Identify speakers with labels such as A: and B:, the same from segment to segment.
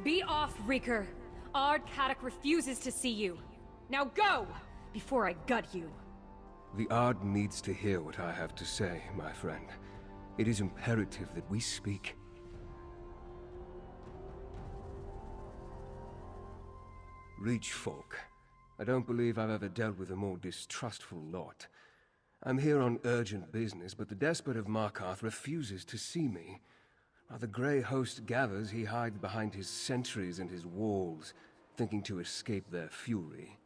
A: Be off, Reeker. Ard Kadok refuses to see you. Now go, before I gut you.
B: The Ard needs to hear what I have to say, my friend. It is imperative that we speak. Reach folk. I don't believe I've ever dealt with a more distrustful lot. I'm here on urgent business, but the Despot of Markarth refuses to see me. While the Grey Host gathers, he hides behind his sentries and his walls, thinking to escape their fury.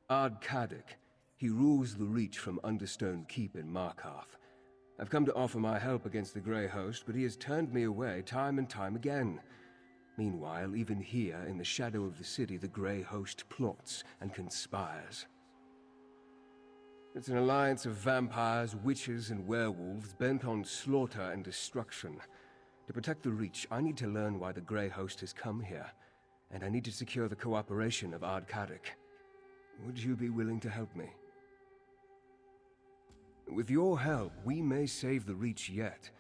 B: Ard Kadok. He rules the Reach from Understone Keep in Markarth. I've come to offer my help against the Grey Host, but he has turned me away time and time again. Meanwhile, even here, in the shadow of the city, the Grey Host plots and conspires. It's an alliance of vampires, witches, and werewolves bent on slaughter and destruction. To protect the Reach, I need to learn why the Grey Host has come here, and I need to secure the cooperation of Ard Kadok. Would you be willing to help me? With your help, we may save the Reach yet.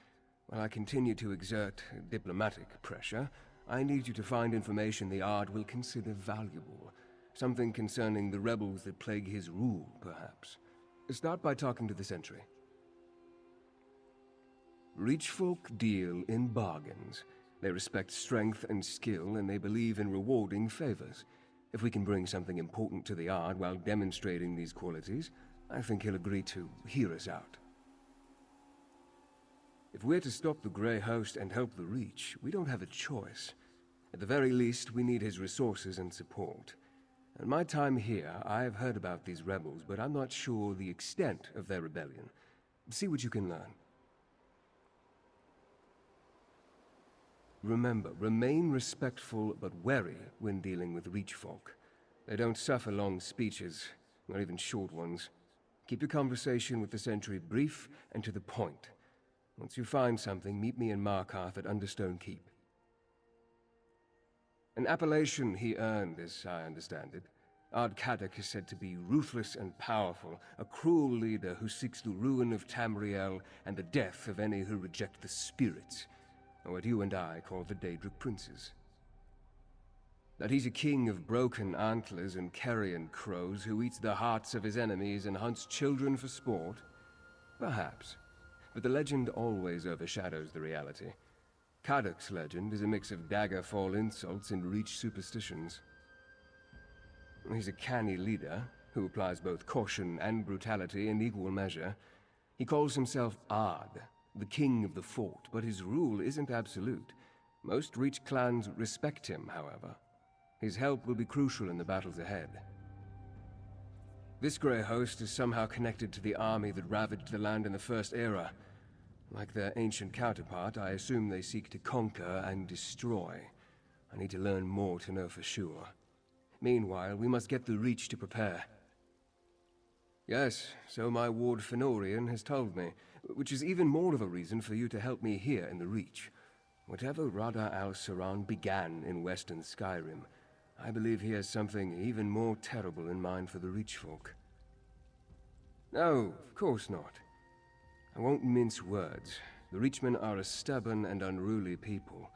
B: While I continue to exert diplomatic pressure, I need you to find information the Ard will consider valuable. Something concerning the rebels that plague his rule, perhaps. Start by talking to the Sentry. Reach folk deal in bargains. They respect strength and skill, and they believe in rewarding favors. If we can bring something important to the Ard while demonstrating these qualities, I think he'll agree to hear us out. If we're to stop the Grey Host and help the Reach, we don't have a choice. At the very least, we need his resources and support. In my time here, I have heard about these rebels, but I'm not sure the extent of their rebellion. See what you can learn. Remember, remain respectful but wary when dealing with Reach folk. They don't suffer long speeches, not even short ones. Keep your conversation with the Sentry brief and to the point. Once you find something, meet me in Markarth at Understone Keep. An appellation he earned, as I understand it. Ard Kadok is said to be ruthless and powerful, a cruel leader who seeks the ruin of Tamriel and the death of any who reject the spirits, or what you and I call the Daedric Princes. That he's a king of broken antlers and carrion crows who eats the hearts of his enemies and hunts children for sport? Perhaps. But the legend always overshadows the reality. Kadok's legend is a mix of Daggerfall insults and Reach superstitions. He's a canny leader who applies both caution and brutality in equal measure. He calls himself Ard, the king of the fort, but his rule isn't absolute. Most Reach clans respect him, however. His help will be crucial in the battles ahead. This Grey Host is somehow connected to the army that ravaged the land in the First Era. Like their ancient counterpart, I assume they seek to conquer and destroy. I need to learn more to know for sure. Meanwhile, we must get the Reach to prepare. Yes, so my ward Fenorian has told me, which is even more of a reason for you to help me here in the Reach. Whatever Rada al-Saran began in Western Skyrim, I believe he has something even more terrible in mind for the Reach folk. No, of course not. I won't mince words. The Reachmen are a stubborn and unruly people.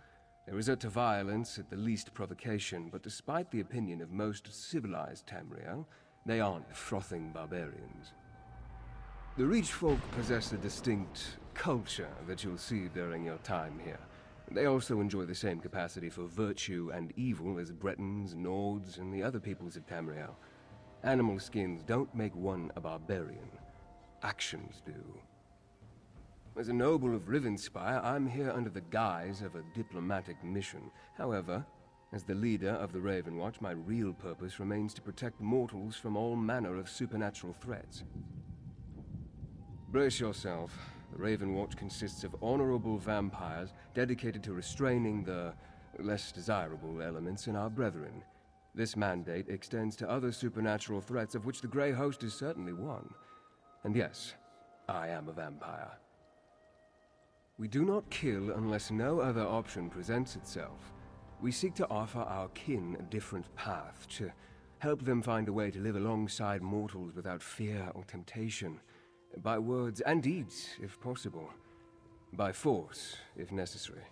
B: They resort to violence at the least provocation, but despite the opinion of most civilized Tamriel, they aren't frothing barbarians. The Reach folk possess a distinct culture that you'll see during your time here. They also enjoy the same capacity for virtue and evil as Bretons, Nords, and the other peoples of Tamriel. Animal skins don't make one a barbarian. Actions do. As a noble of Rivenspire, I'm here under the guise of a diplomatic mission. However, as the leader of the Raven Watch, my real purpose remains to protect mortals from all manner of supernatural threats. Brace yourself. The Raven Watch consists of honorable vampires dedicated to restraining the less desirable elements in our brethren. This mandate extends to other supernatural threats, of which the Grey Host is certainly one. And yes, I am a vampire. We do not kill unless no other option presents itself. We seek to offer our kin a different path, to help them find a way to live alongside mortals without fear or temptation. By words and deeds, if possible. By force, if necessary.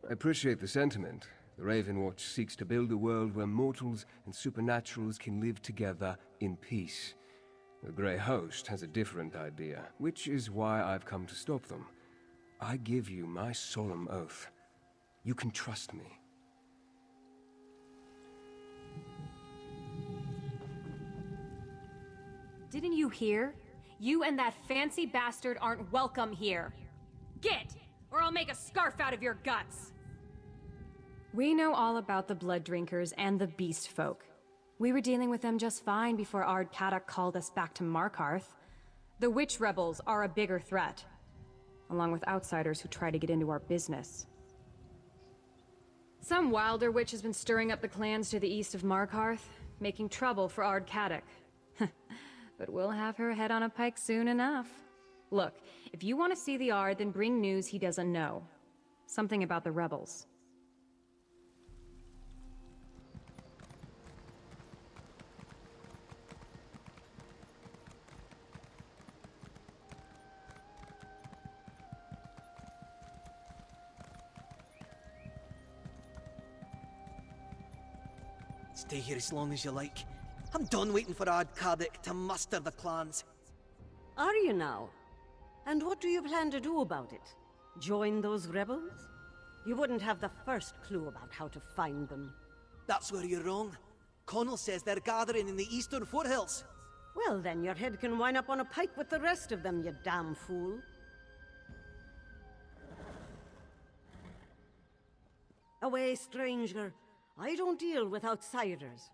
B: I appreciate the sentiment. The Raven Watch seeks to build a world where mortals and supernaturals can live together in peace. The Grey Host has a different idea, which is why I've come to stop them. I give you my solemn oath. You can trust me.
A: Didn't you hear? You and that fancy bastard aren't welcome here. Get! Or I'll make a scarf out of your guts! We know all about the Blood Drinkers and the Beast Folk. We were dealing with them just fine before Ard Kadok called us back to Markarth. The Witch Rebels are a bigger threat, along with outsiders who try to get into our business. Some wilder witch has been stirring up the clans to the east of Markarth, making trouble for Ard Kadok. But we'll have her head on a pike soon enough. Look, if you want to see the Ard, then bring news he doesn't know. Something about the rebels.
C: Stay here as long as you like. I'm done waiting for Ard Kadok to muster the clans.
D: Are you now? And what do you plan to do about it? Join those rebels? You wouldn't have the first clue about how to find them.
C: That's where you're wrong. Connell says they're gathering in the eastern foothills.
D: Well, then your head can wind up on a pike with the rest of them, you damn fool. Away, stranger. I don't deal with outsiders.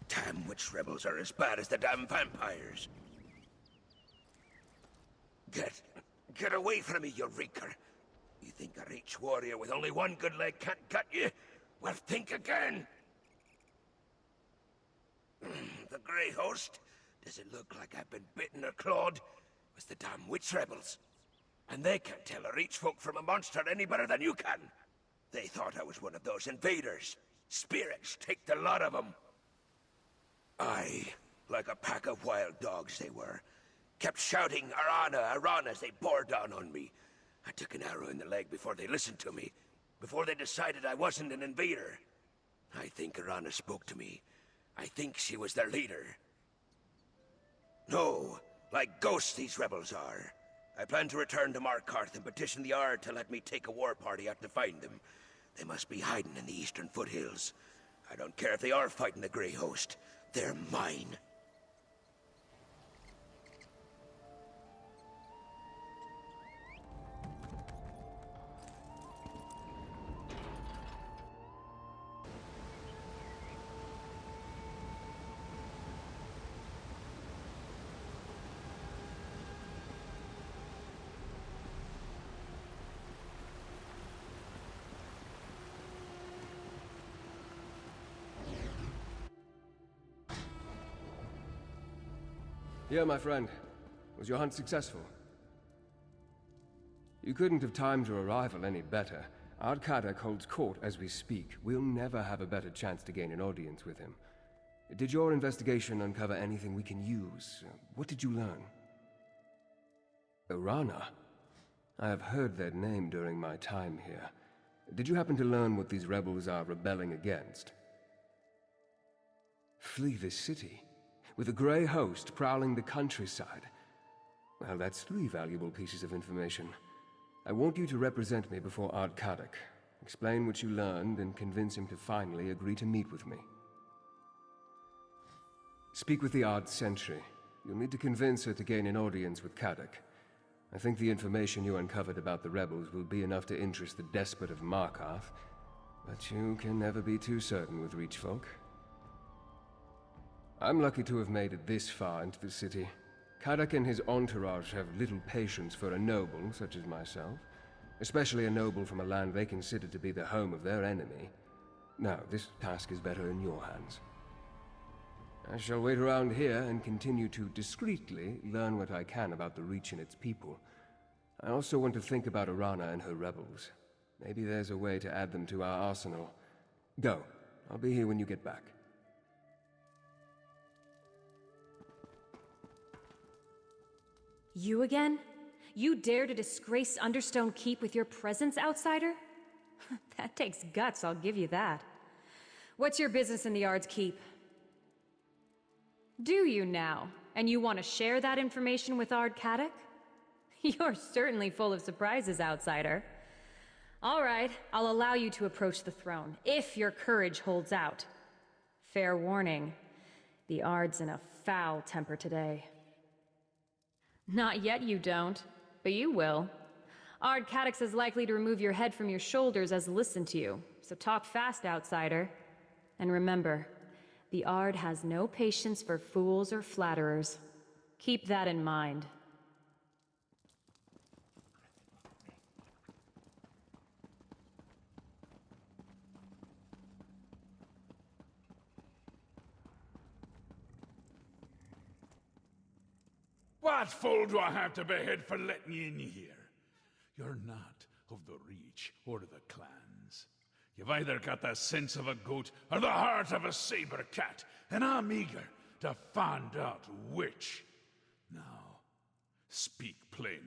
E: Damn witch rebels are as bad as the damn vampires. Get away from me, you reeker. You think a reach warrior with only one good leg can't gut you? Well, think again. The Grey Host? Does it look like I've been bitten or clawed? Was the damn witch rebels. And they can't tell a reach folk from a monster any better than you can. They thought I was one of those invaders. Spirits, take the lot of them. Aye, like a pack of wild dogs they were. Kept shouting, Arana, Arana, as they bore down on me. I took an arrow in the leg before they listened to me. Before they decided I wasn't an invader. I think Arana spoke to me. I think she was their leader. No, like ghosts these rebels are. I plan to return to Markarth and petition the Ard to let me take a war party out to find them. They must be hiding in the eastern foothills. I don't care if they are fighting the Grey Host. They're mine.
B: Yeah, my friend. Was your hunt successful? You couldn't have timed your arrival any better. Ard Kadok holds court as we speak. We'll never have a better chance to gain an audience with him. Did your investigation uncover anything we can use? What did you learn? Arana? I have heard that name during my time here. Did you happen to learn what these rebels are rebelling against? Flee this city? With a Grey Host prowling the countryside? Well, that's 3 valuable pieces of information. I want you to represent me before Ard Kadok. Explain what you learned and convince him to finally agree to meet with me. Speak with the Ard Sentry. You'll need to convince her to gain an audience with Kadok. I think the information you uncovered about the rebels will be enough to interest the Despot of Markarth, but you can never be too certain with Reach folk. I'm lucky to have made it this far into the city. Kadok and his entourage have little patience for a noble such as myself, especially a noble from a land they consider to be the home of their enemy. Now, this task is better in your hands. I shall wait around here and continue to discreetly learn what I can about the Reach and its people. I also want to think about Arana and her rebels. Maybe there's a way to add them to our arsenal. Go. I'll be here when you get back.
A: You again? You dare to disgrace Understone Keep with your presence, outsider? That takes guts, I'll give you that. What's your business in the Ard's Keep? Do you now? And you want to share that information with Ard Kadok? You're certainly full of surprises, outsider. All right, I'll allow you to approach the throne, if your courage holds out. Fair warning, the Ard's in a foul temper today. Not yet you don't, but you will. Ard Kadok's as likely to remove your head from your shoulders as listen to you, so talk fast, outsider. And remember, the Ard has no patience for fools or flatterers. Keep that in mind.
F: What fool do I have to behead for letting you in here? You're not of the Reach or the clans. You've either got the sense of a goat or the heart of a saber cat, and I'm eager to find out which. Now, speak plainly.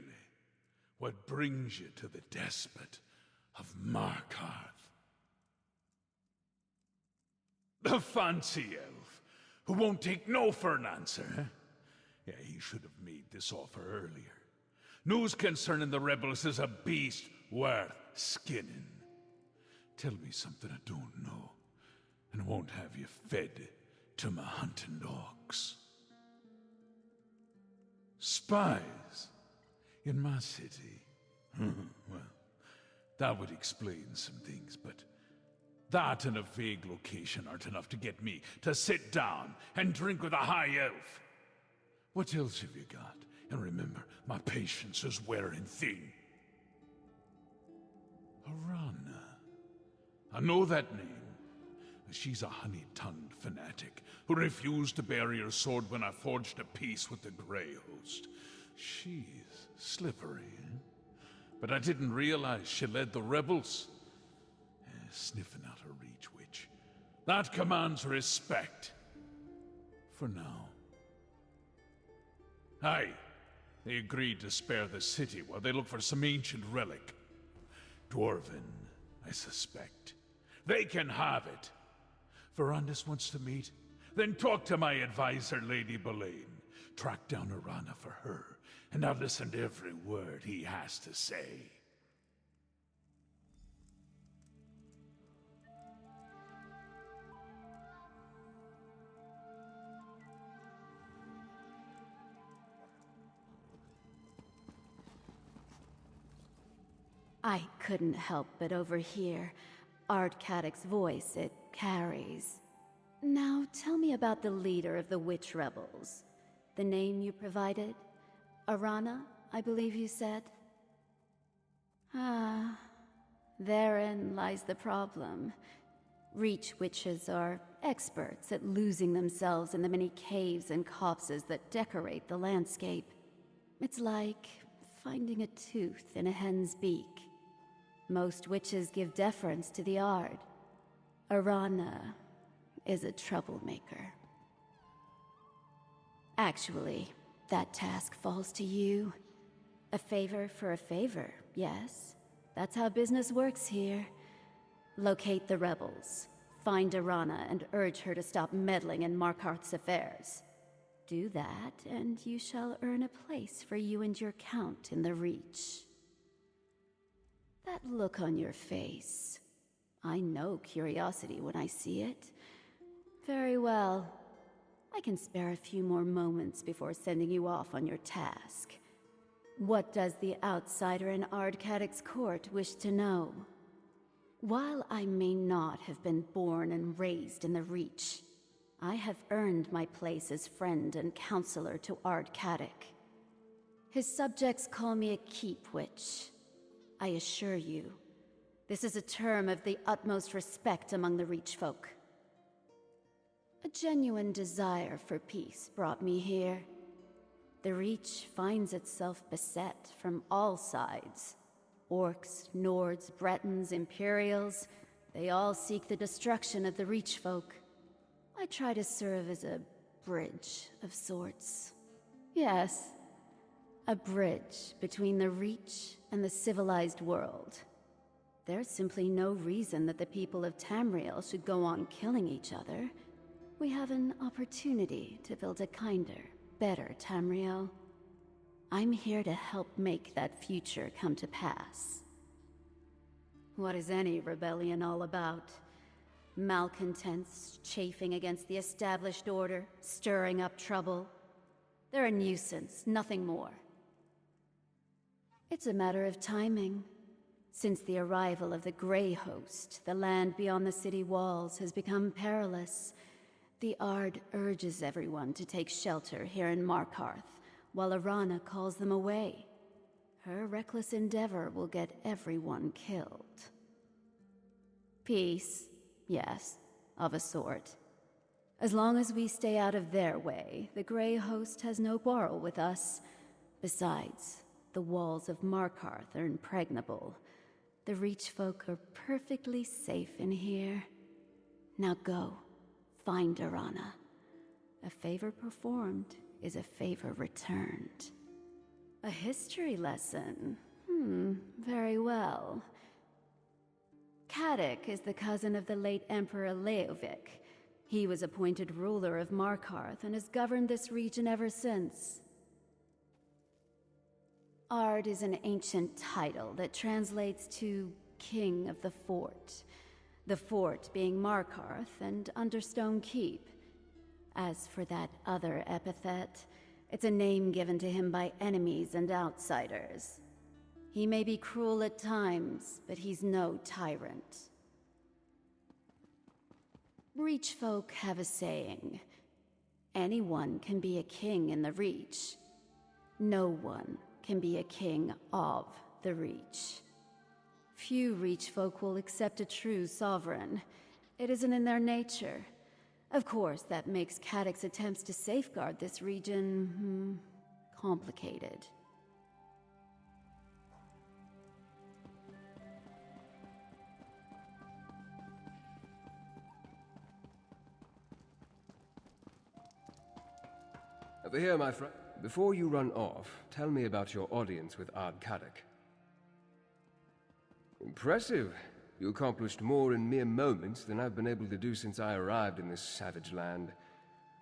F: What brings you to the Despot of Markarth? The fancy elf, who won't take no for an answer, huh? Yeah, he should have made this offer earlier. News concerning the rebels is a beast worth skinning. Tell me something I don't know, and won't have you fed to my hunting dogs. Spies in my city? Well, that would explain some things, but that and a vague location aren't enough to get me to sit down and drink with a high elf. What else have you got? And remember, my patience is wearing thin. Arana. I know that name. She's a honey-tongued fanatic who refused to bury her sword when I forged a peace with the Grey Host. She's slippery, eh? But I didn't realize she led the rebels. Sniffing out a Reach witch. That commands respect. For now. Aye, they agreed to spare the city while they look for some ancient relic. Dwarven, I suspect. They can have it. Verandis wants to meet? Then talk to my advisor, Lady Boleyn. Track down Arana for her, and I'll listen to every word he has to say.
G: I couldn't help but overhear Ard Kadok's voice it carries. Now tell me about the leader of the witch rebels. The name you provided? Arana, I believe you said? Ah, therein lies the problem. Reach witches are experts at losing themselves in the many caves and copses that decorate the landscape. It's like finding a tooth in a hen's beak. Most witches give deference to the Ard. Arana is a troublemaker. Actually, that task falls to you. A favor for a favor, yes. That's how business works here. Locate the rebels, find Arana, and urge her to stop meddling in Markarth's affairs. Do that, and you shall earn a place for you and your count in the Reach. That look on your face. I know curiosity when I see it. Very well. I can spare a few more moments before sending you off on your task. What does the outsider in Ardcadic's court wish to know? While I may not have been born and raised in the Reach, I have earned my place as friend and counselor to Ardcadic. His subjects call me a keep witch. I assure you, this is a term of the utmost respect among the Reach folk. A genuine desire for peace brought me here. The Reach finds itself beset from all sides. Orcs, Nords, Bretons, Imperials, they all seek the destruction of the Reach folk. I try to serve as a bridge of sorts. Yes, a bridge between the Reach and the civilized world. There's simply no reason that the people of Tamriel should go on killing each other. We have an opportunity to build a kinder, better Tamriel. I'm here to help make that future come to pass. What is any rebellion all about? Malcontents chafing against the established order, stirring up trouble. They're a nuisance, nothing more. It's a matter of timing. Since the arrival of the Grey Host, the land beyond the city walls has become perilous. The Ard urges everyone to take shelter here in Markarth, while Arana calls them away. Her reckless endeavor will get everyone killed. Peace, yes, of a sort. As long as we stay out of their way, the Grey Host has no quarrel with us. Besides, the walls of Markarth are impregnable. The Reach folk are perfectly safe in here. Now go, find Arana. A favor performed is a favor returned. A history lesson? Very well. Caddoc is the cousin of the late Emperor Leovic. He was appointed ruler of Markarth and has governed this region ever since. Ard is an ancient title that translates to King of the Fort being Markarth and Understone Keep. As for that other epithet, it's a name given to him by enemies and outsiders. He may be cruel at times, but he's no tyrant. Reach folk have a saying. Anyone can be a king in the Reach. No one can be a king of the Reach. Few Reach folk will accept a true sovereign. It isn't in their nature. Of course, that makes Caddic's attempts to safeguard this region, complicated.
B: Over here, my friend. Before you run off, tell me about your audience with Ardcadic. Impressive. You accomplished more in mere moments than I've been able to do since I arrived in this savage land.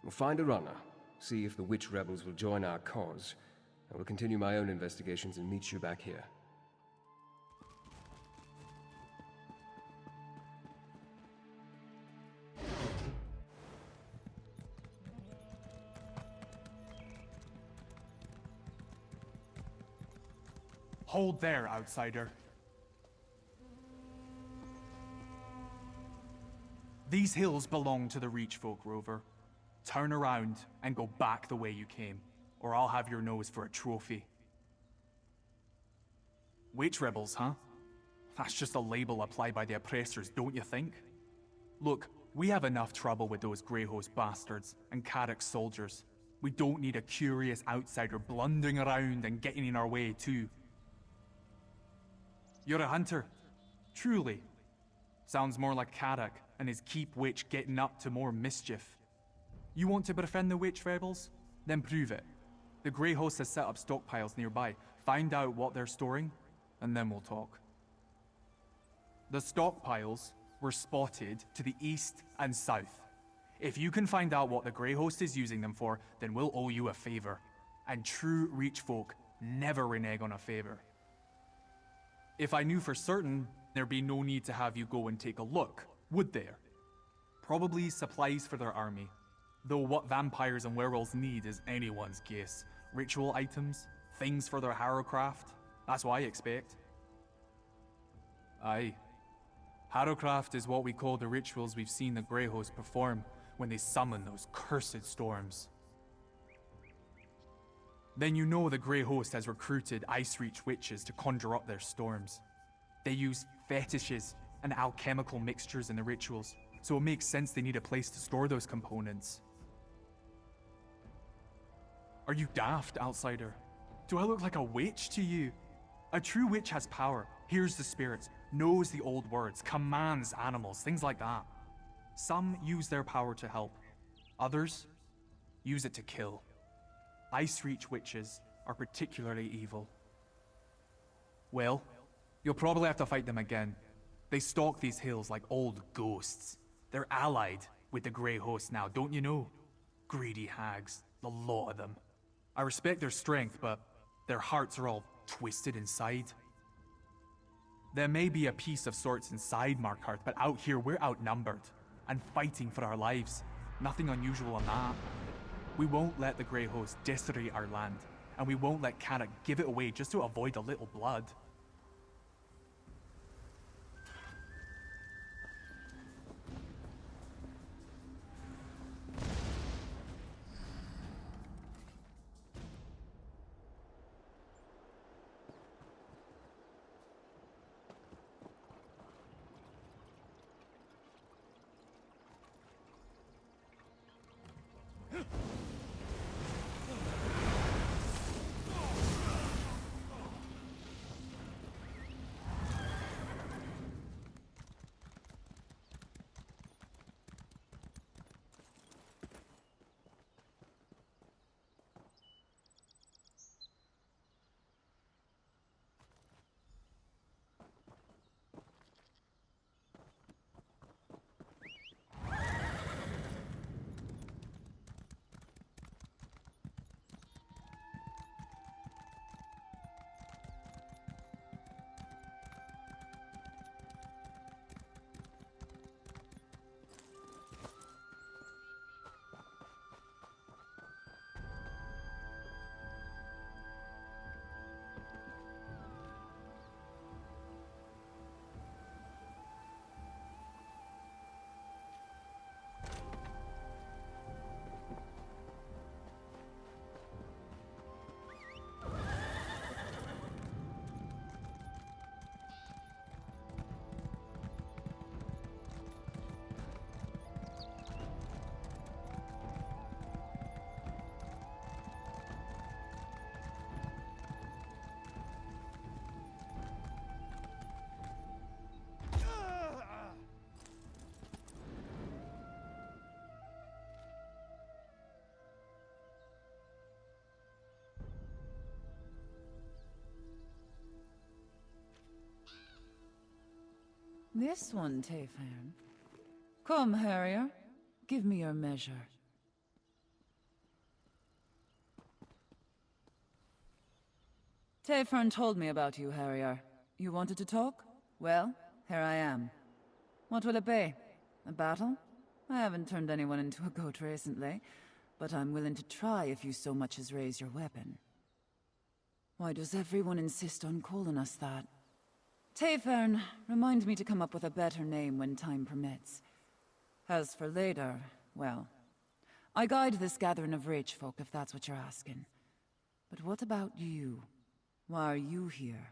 B: We'll find Arana, see if the witch rebels will join our cause. I will continue my own investigations and meet you back here.
H: Hold there, outsider. These hills belong to the Reach folk, Rover. Turn around and go back the way you came, or I'll have your nose for a trophy. Witch rebels, huh? That's just a label applied by the oppressors, don't you think? Look, we have enough trouble with those Grey Host bastards and Caddic's soldiers. We don't need a curious outsider blundering around and getting in our way, too. You're a hunter? Truly. Sounds more like Caddoc and his keep witch getting up to more mischief. You want to befriend the witch rebels? Then prove it. The Grey Host has set up stockpiles nearby. Find out what they're storing, and then we'll talk. The stockpiles were spotted to the east and south. If you can find out what the Grey Host is using them for, then we'll owe you a favor. And true Reach folk never renege on a favor. If I knew for certain, there'd be no need to have you go and take a look, would there? Probably supplies for their army. Though what vampires and werewolves need is anyone's guess. Ritual items, things for their harrowcraft. That's what I expect. Aye. Harrowcraft is what we call the rituals we've seen the Grey Host perform when they summon those cursed storms. Then you know the Grey Host has recruited Icereach witches to conjure up their storms. They use fetishes and alchemical mixtures in the rituals, so it makes sense they need a place to store those components. Are you daft, outsider? Do I look like a witch to you? A true witch has power, hears the spirits, knows the old words, commands animals, things like that. Some use their power to help. Others use it to kill. Icereach witches are particularly evil. Well, you'll probably have to fight them again. They stalk these hills like old ghosts. They're allied with the Grey Host now, don't you know? Greedy hags, the lot of them. I respect their strength, but their hearts are all twisted inside. There may be a peace of sorts inside Markarth, but out here we're outnumbered and fighting for our lives. Nothing unusual in that. We won't let the Grey Host desecrate our land, and we won't let Karak give it away just to avoid a little blood.
I: This one, Tayfern. Come, Harrier. Give me your measure. Tayfern told me about you, Harrier. You wanted to talk? Well, here I am. What will it be? A battle? I haven't turned anyone into a goat recently, but I'm willing to try if you so much as raise your weapon. Why does everyone insist on calling us that? Tayfern, remind me to come up with a better name when time permits. As for later, well, I guide this gathering of rich folk if that's what you're asking. But what about you? Why are you here?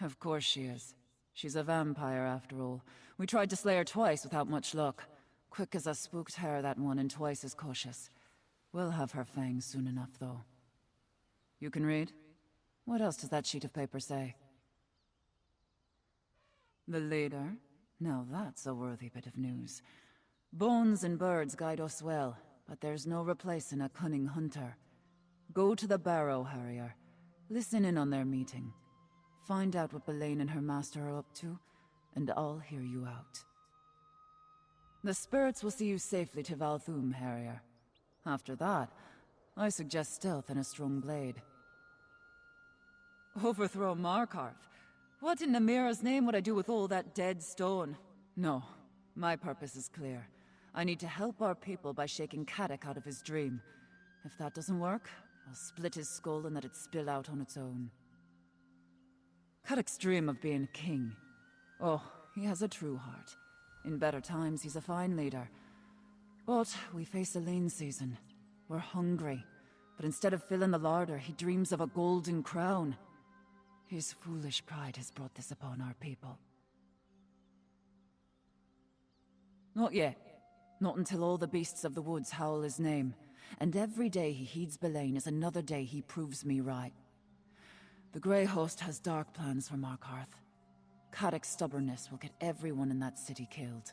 I: Of course she is. She's a vampire after all. We tried to slay her twice without much luck. Quick as a spooked hare, that one, and twice as cautious. We'll have her fangs soon enough, though. You can read? What else does that sheet of paper say? The leader? Now that's a worthy bit of news. Bones and birds guide us well, but there's no replacing a cunning hunter. Go to the Barrow, Harrier. Listen in on their meeting. Find out what Belaine and her master are up to, and I'll hear you out. The spirits will see you safely to Valthum, Harrier. After that, I suggest stealth and a strong blade. Overthrow Markarth? What in Namira's name would I do with all that dead stone? No, my purpose is clear. I need to help our people by shaking Kadok out of his dream. If that doesn't work, I'll split his skull and let it spill out on its own. Kadok's dream of being king. Oh, he has a true heart. In better times, he's a fine leader. But we face a lean season. We're hungry. But instead of filling the larder, he dreams of a golden crown. His foolish pride has brought this upon our people. Not yet. Not until all the beasts of the woods howl his name. And every day he heeds Belain is another day he proves me right. The Grey Host has dark plans for Markarth. Kadok's stubbornness will get everyone in that city killed.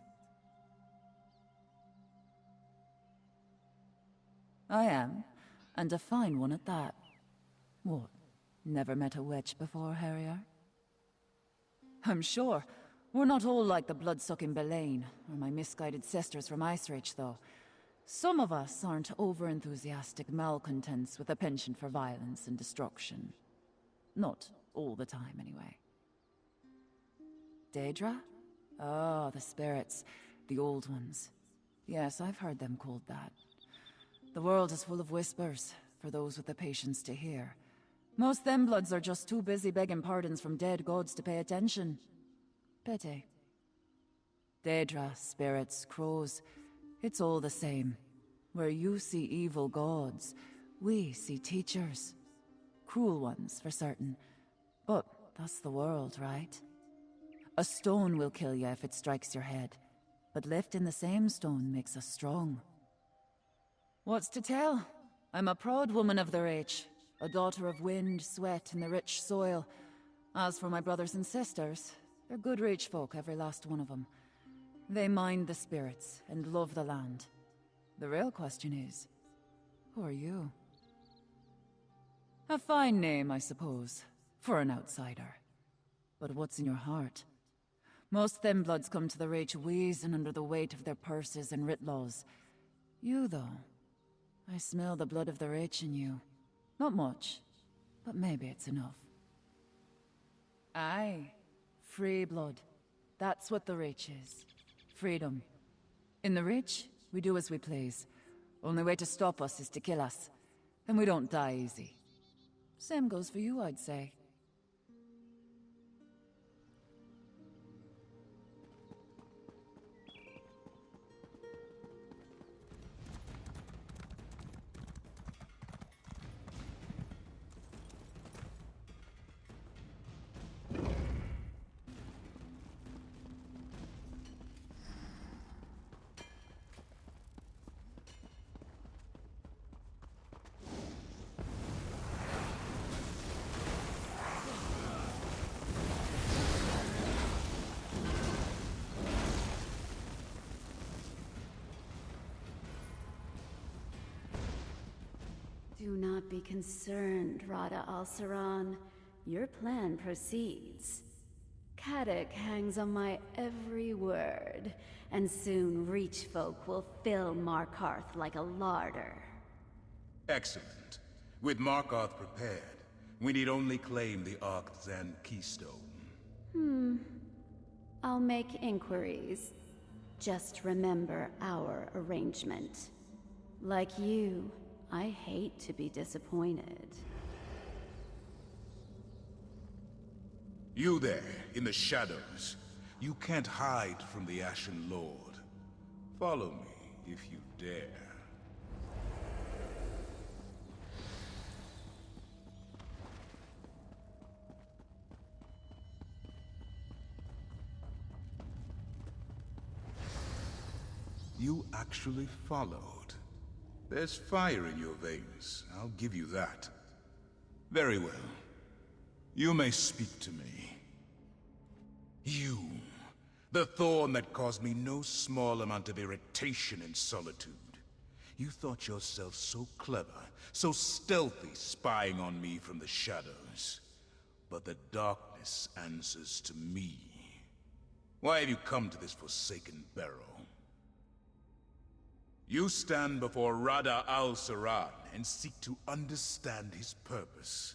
I: I am, and a fine one at that. What? Never met a witch before, Harrier? I'm sure. We're not all like the blood-sucking Belain, or my misguided sisters from Icereach, though. Some of us aren't over-enthusiastic malcontents with a penchant for violence and destruction. Not all the time, anyway. Daedra? Oh, the spirits. The old ones. Yes, I've heard them called that. The world is full of whispers, for those with the patience to hear. Most them bloods are just too busy begging pardons from dead gods to pay attention. Pity. Daedra, spirits, crows, it's all the same. Where you see evil gods, we see teachers. Cruel ones, for certain. But that's the world, right? A stone will kill you if it strikes your head, but lifting the same stone makes us strong. What's to tell? I'm a proud woman of the Reach, a daughter of wind, sweat, and the rich soil. As for my brothers and sisters, they're good Reach folk, every last one of them. They mind the spirits and love the land. The real question is, who are you? A fine name, I suppose, for an outsider. But what's in your heart? Most them bloods come to the Reach wheezing under the weight of their purses and writ laws. You, though, I smell the blood of the Reach in you. Not much, but maybe it's enough. Aye, free blood. That's what the Reach is. Freedom. In the Reach, we do as we please. Only way to stop us is to kill us. And we don't die easy. Same goes for you, I'd say.
G: Do not be concerned, Rada al-Saran. Your plan proceeds. Kadok hangs on my every word, and soon Reach folk will fill Markarth like a larder.
J: Excellent. With Markarth prepared, we need only claim the Arcthan keystone.
G: I'll make inquiries. Just remember our arrangement. Like you, I hate to be disappointed.
J: You there, in the shadows. You can't hide from the Ashen Lord. Follow me, if you dare. You actually followed. There's fire in your veins, I'll give you that. Very well. You may speak to me. You, the thorn that caused me no small amount of irritation and solitude. You thought yourself so clever, so stealthy, spying on me from the shadows. But the darkness answers to me. Why have you come to this forsaken Barrow? You stand before Rada al-Saran and seek to understand his purpose.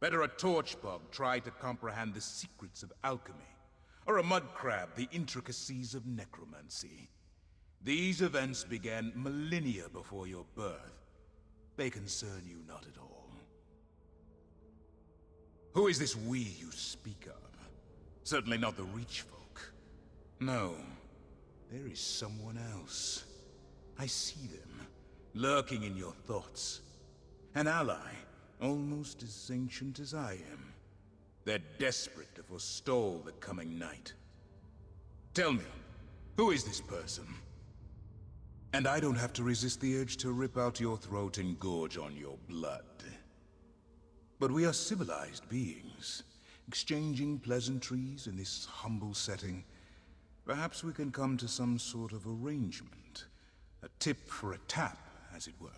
J: Better a torchbog try to comprehend the secrets of alchemy, or a mud crab the intricacies of necromancy. These events began millennia before your birth. They concern you not at all. Who is this we you speak of? Certainly not the Reach folk. No, there is someone else. I see them, lurking in your thoughts. An ally, almost as ancient as I am. They're desperate to forestall the coming night. Tell me, who is this person? And I don't have to resist the urge to rip out your throat and gorge on your blood. But we are civilized beings, exchanging pleasantries in this humble setting. Perhaps we can come to some sort of arrangement. A tip for a tap, as it were.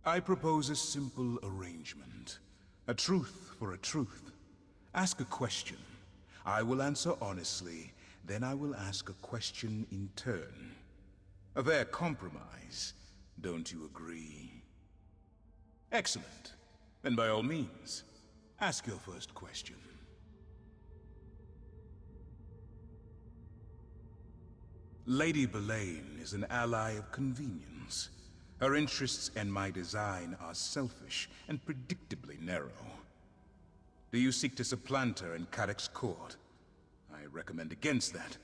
J: I propose a simple arrangement. A truth for a truth. Ask a question. I will answer honestly, then I will ask a question in turn. A fair compromise, don't you agree? Excellent. Then by all means, ask your first question. Lady Belain is an ally of convenience. Her interests and my design are selfish and predictably narrow. Do you seek to supplant her in Cadoc's court? I recommend against that,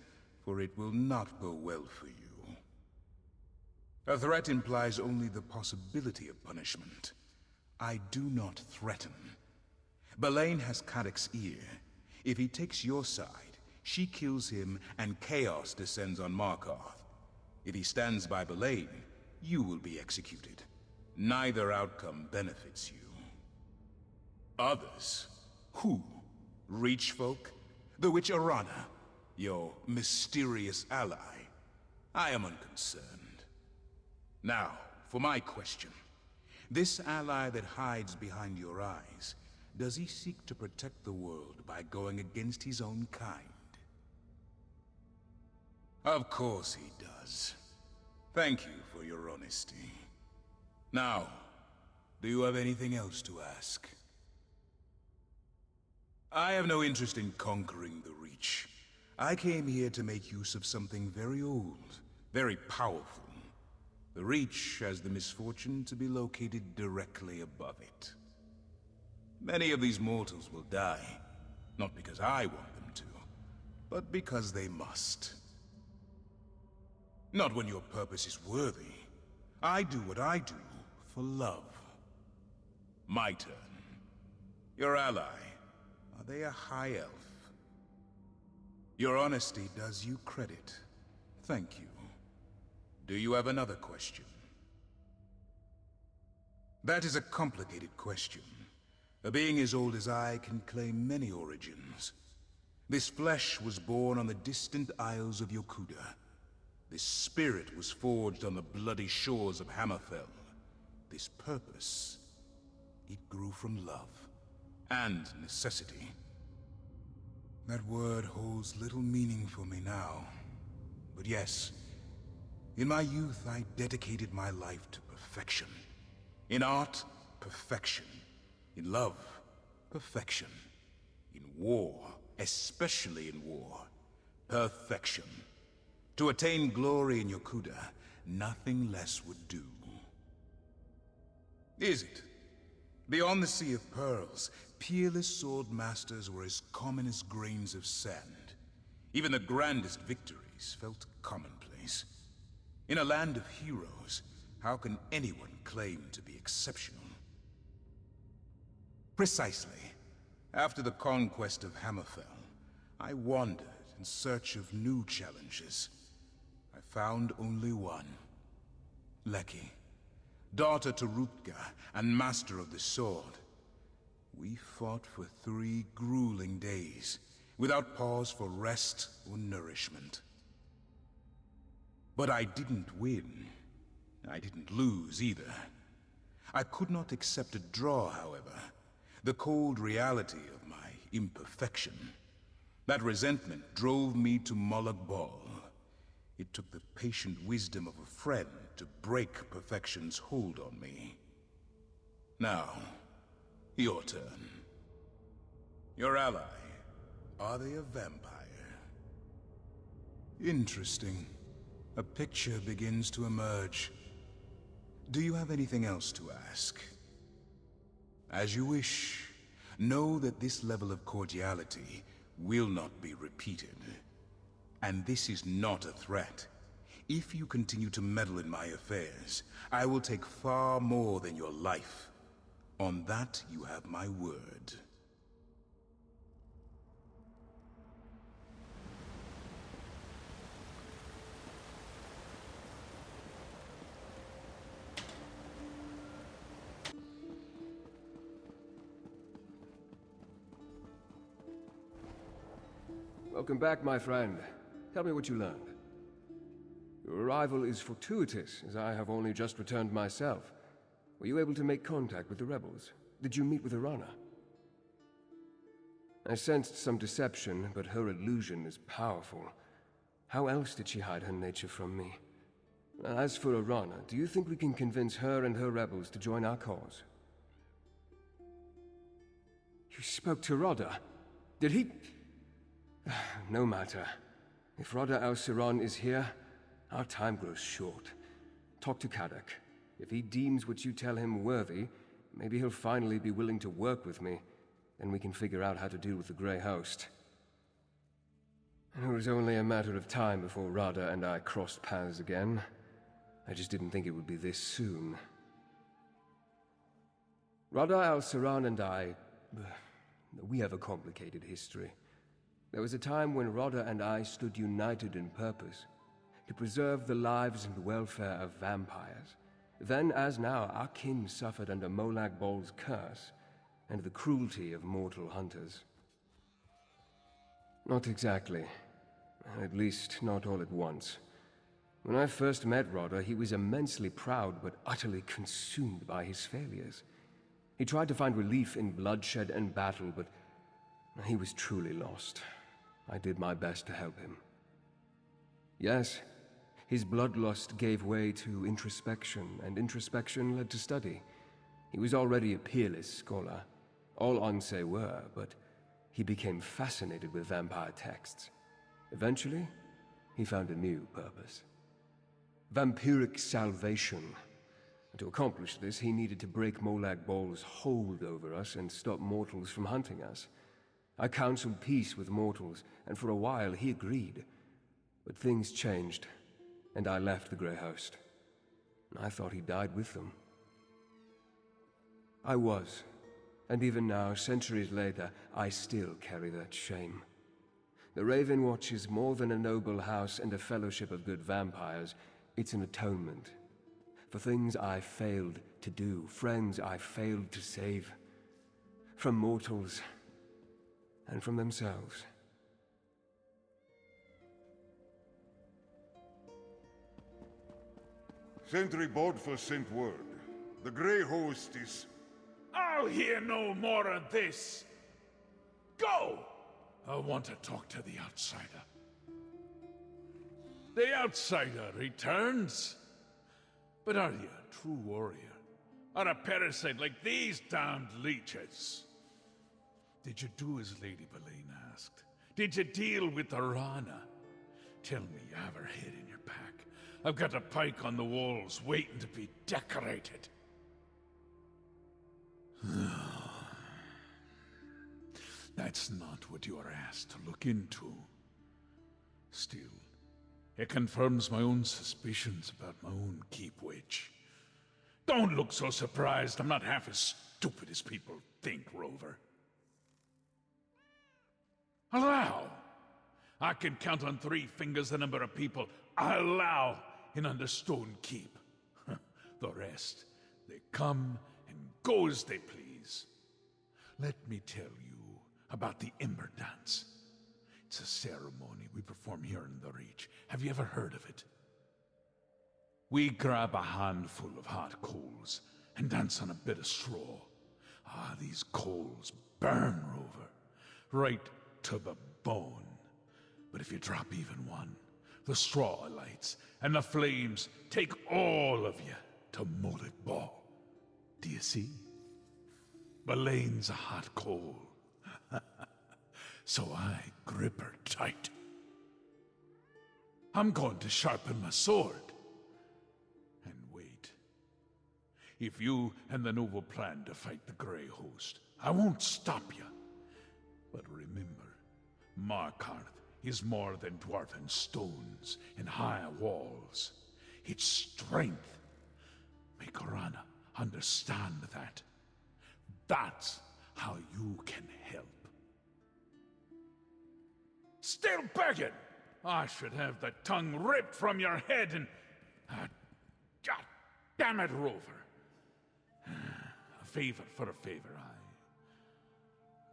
J: for it will not go well for you. A threat implies only the possibility of punishment. I do not threaten. Belain has Cadoc's ear. If he takes your side, she kills him and chaos descends on Markarth. If he stands by Belain, you will be executed. Neither outcome benefits you. Others? Who? Reach folk? The witch Arana? Your mysterious ally? I am unconcerned. Now, for my question. This ally that hides behind your eyes, does he seek to protect the world by going against his own kind? Of course he does. Thank you for your honesty. Now, do you have anything else to ask? I have no interest in conquering the Reach. I came here to make use of something very old, very powerful. The Reach has the misfortune to be located directly above it. Many of these mortals will die, not because I want them to, but because they must. Not when your purpose is worthy. I do what I do for love. My turn. Your ally, are they a high elf? Your honesty does you credit. Thank you. Do you have another question? That is a complicated question. A being as old as I can claim many origins. This flesh was born on the distant isles of Yokuda. This spirit was forged on the bloody shores of Hammerfell. This purpose, it grew from love and necessity. That word holds little meaning for me now. But yes, in my youth I dedicated my life to perfection. In art, perfection. In love, perfection. In war, especially in war, perfection. To attain glory in Yokuda, nothing less would do. Is it? Beyond the Sea of Pearls, peerless sword masters were as common as grains of sand. Even the grandest victories felt commonplace. In a land of heroes, how can anyone claim to be exceptional? Precisely. After the conquest of Hammerfell, I wandered in search of new challenges. I found only one. Leki, daughter to Rutger and master of the sword. We fought for 3 grueling days, without pause for rest or nourishment. But I didn't win. I didn't lose either. I could not accept a draw, however. The cold reality of my imperfection. That resentment drove me to Molag Bal. It took the patient wisdom of a friend to break perfection's hold on me. Now, Your turn. Your ally. Are they a vampire? Interesting. A picture begins to emerge. Do you have anything else to ask? As you wish. Know that this level of cordiality will not be repeated. And this is not a threat. If you continue to meddle in my affairs, I will take far more than your life. On that, you have my word.
B: Welcome back, my friend. Tell me what you learned. Your arrival is fortuitous, as I have only just returned myself. Were you able to make contact with the rebels? Did you meet with Arana? I sensed some deception, but her illusion is powerful. How else did she hide her nature from me? As for Arana, do you think we can convince her and her rebels to join our cause? You spoke to Rodda. Did he... No matter. If Rodda al-Siran is here, our time grows short. Talk to Kadok. If he deems what you tell him worthy, maybe he'll finally be willing to work with me. Then we can figure out how to deal with the Grey Host. It was only a matter of time before Rodda and I crossed paths again. I just didn't think it would be this soon. Rodda al-Siran and I... we have a complicated history. There was a time when Rodda and I stood united in purpose, to preserve the lives and welfare of vampires. Then, as now, our kin suffered under Molag Bol's curse, and the cruelty of mortal hunters. Not exactly. At least, not all at once. When I first met Rodda, he was immensely proud but utterly consumed by his failures. He tried to find relief in bloodshed and battle, but he was truly lost. I did my best to help him. Yes, his bloodlust gave way to introspection, and introspection led to study. He was already a peerless scholar. All Onse were, but he became fascinated with vampire texts. Eventually, he found a new purpose. Vampiric salvation. To accomplish this, he needed to break Molag Bol's hold over us and stop mortals from hunting us. I counseled peace with mortals, and for a while he agreed. But things changed, and I left the Grey Host. I thought he died with them. I was, and even now, centuries later, I still carry that shame. The Raven Watch is more than a noble house and a fellowship of good vampires. It's an atonement. For things I failed to do, friends I failed to save. From mortals, and from themselves.
K: Sentry Bodful sent word. The Grey Host is...
F: I'll hear no more of this! Go! I want to talk to the outsider. The outsider returns? But are you a true warrior? Or a parasite like these damned leeches? Did you do as Lady Boleyn asked? Did you deal with Arana? Tell me you have her head in your pack. I've got a pike on the walls waiting to be decorated. That's not what you are asked to look into. Still, it confirms my own suspicions about my own keep witch. Don't look so surprised. I'm not half as stupid as people think, Rover. Allow. I can count on 3 fingers the number of people I allow in Understone Keep. The rest, they come and go as they please. Let me tell you about the Ember Dance. It's a ceremony we perform here in the Reach. Have you ever heard of it? We grab a handful of hot coals and dance on a bit of straw. These coals burn, Rover, right to the bone. But if you drop even one, the straw lights, and the flames take all of you to Molag Bal. Do you see? Belane's a hot coal. So I grip her tight. I'm going to sharpen my sword. And wait. If you and the Noble plan to fight the Grey Host, I won't stop you. But remember, Markarth is more than dwarven stones and high walls. It's strength. Make Orana understand that. That's how you can help. Still begging? I should have the tongue ripped from your head and... God damn it, Rover. A favor for a favor,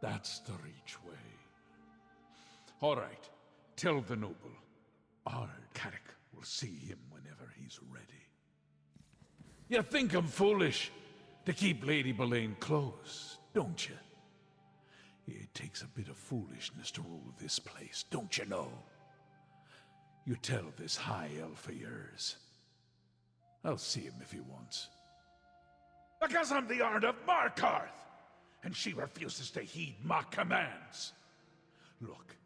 F: That's the Reach way. All right, tell the Noble. Our Carrick will see him whenever he's ready. You think I'm foolish to keep Lady Belaine close, don't you? It takes a bit of foolishness to rule this place, don't you know? You tell this high elf of yours. I'll see him if he wants. Because I'm the Ard of Markarth, and she refuses to heed my commands. Look,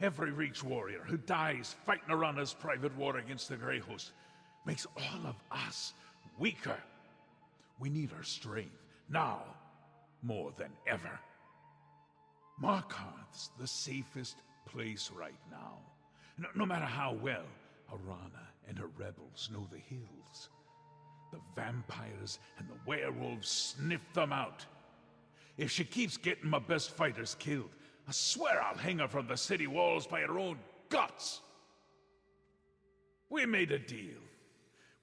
F: every Reach warrior who dies fighting Orana's private war against the Grey Host makes all of us weaker. We need her strength, now, more than ever. Markarth's the safest place right now. No matter how well Orana and her rebels know the hills, the vampires and the werewolves sniff them out. If she keeps getting my best fighters killed, I swear I'll hang her from the city walls by her own guts. We made a deal.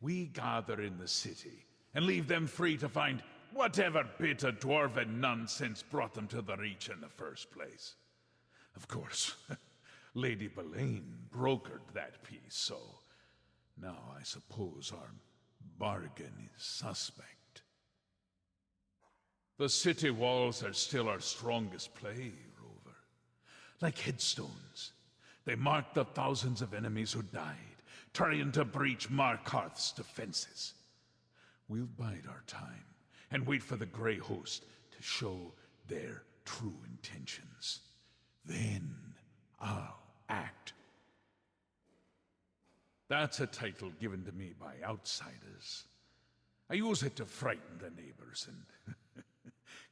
F: We gather in the city and leave them free to find whatever bit of dwarven nonsense brought them to the Reach in the first place. Of course, Lady Belaine brokered that peace, so now I suppose our bargain is suspect. The city walls are still our strongest play, Rover. Like headstones, they mark the thousands of enemies who died, trying to breach Markarth's defenses. We'll bide our time and wait for the Grey Host to show their true intentions. Then I'll act. That's a title given to me by outsiders. I use it to frighten the neighbors and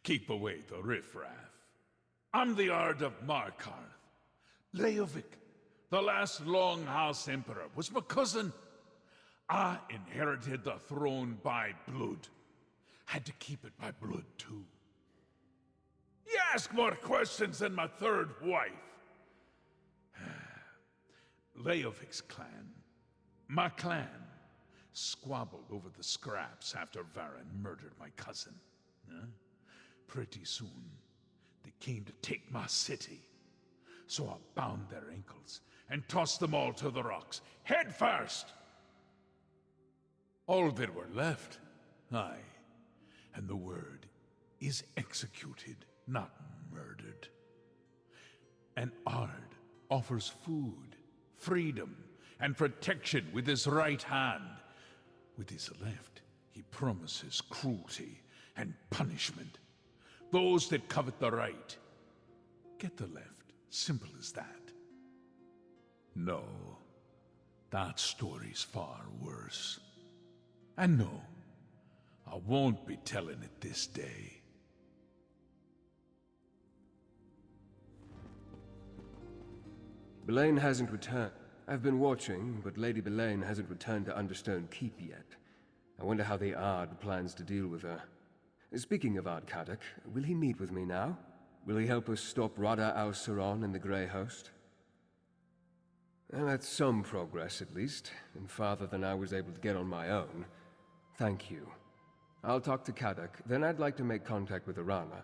F: keep away the riffraff. I'm the Ard of Markarth. Leovic, the last Longhouse Emperor, was my cousin. I inherited the throne by blood. Had to keep it by blood, too. You ask more questions than my third wife. Leovic's clan, my clan, squabbled over the scraps after Varen murdered my cousin. Pretty soon, they came to take my city. So I bound their ankles and tossed them all to the rocks, head first. All that were left, aye, and the word is executed, not murdered. An Ard offers food, freedom, and protection with his right hand. With his left, he promises cruelty and punishment. Those that covet the right get the left. Simple as that. No, that story's far worse. And no, I won't be telling it this day.
B: Belaine hasn't returned. I've been watching, but Lady Belaine hasn't returned to Understone Keep yet. I wonder how the Ard plans to deal with her. Speaking of Ard Kadok, will he meet with me now? Will he help us stop Rada al-Saron and the Grey Host? Well, that's some progress, at least, and farther than I was able to get on my own. Thank you. I'll talk to Kadok, then I'd like to make contact with Orana.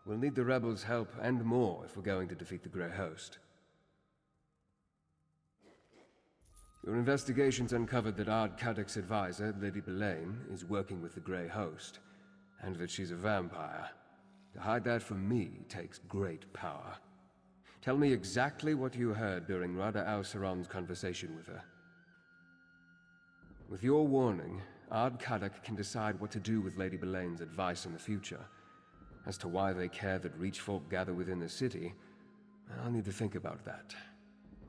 B: We'll need the rebels' help and more if we're going to defeat the Grey Host. Your investigations uncovered that Ard Kadok's advisor, Lady Belaine, is working with the Grey Host, and that she's a vampire. To hide that from me takes great power. Tell me exactly what you heard during Rada al-Saron's conversation with her. With your warning, Ard Kadok can decide what to do with Lady Belaine's advice in the future. As to why they care that Reach folk gather within the city, I'll need to think about that.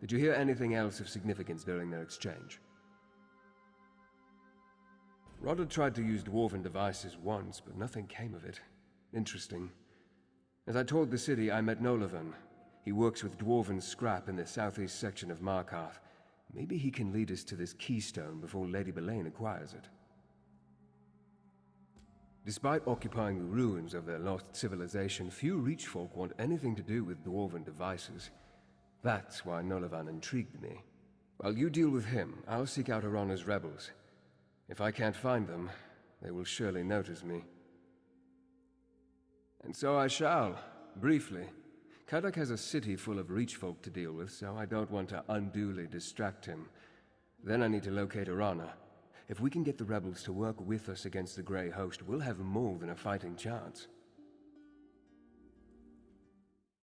B: Did you hear anything else of significance during their exchange? Rodder tried to use dwarven devices once, but nothing came of it. Interesting. As I toured the city, I met Nolavan. He works with dwarven scrap in the southeast section of Markarth. Maybe he can lead us to this keystone before Lady Belaine acquires it. Despite occupying the ruins of their lost civilization, few Reach folk want anything to do with dwarven devices. That's why Nolavan intrigued me. While you deal with him, I'll seek out Arana's rebels. If I can't find them, they will surely notice me. And so I shall, briefly. Kadak has a city full of Reach folk to deal with, so I don't want to unduly distract him. Then I need to locate Arana. If we can get the rebels to work with us against the Grey Host, we'll have more than a fighting chance.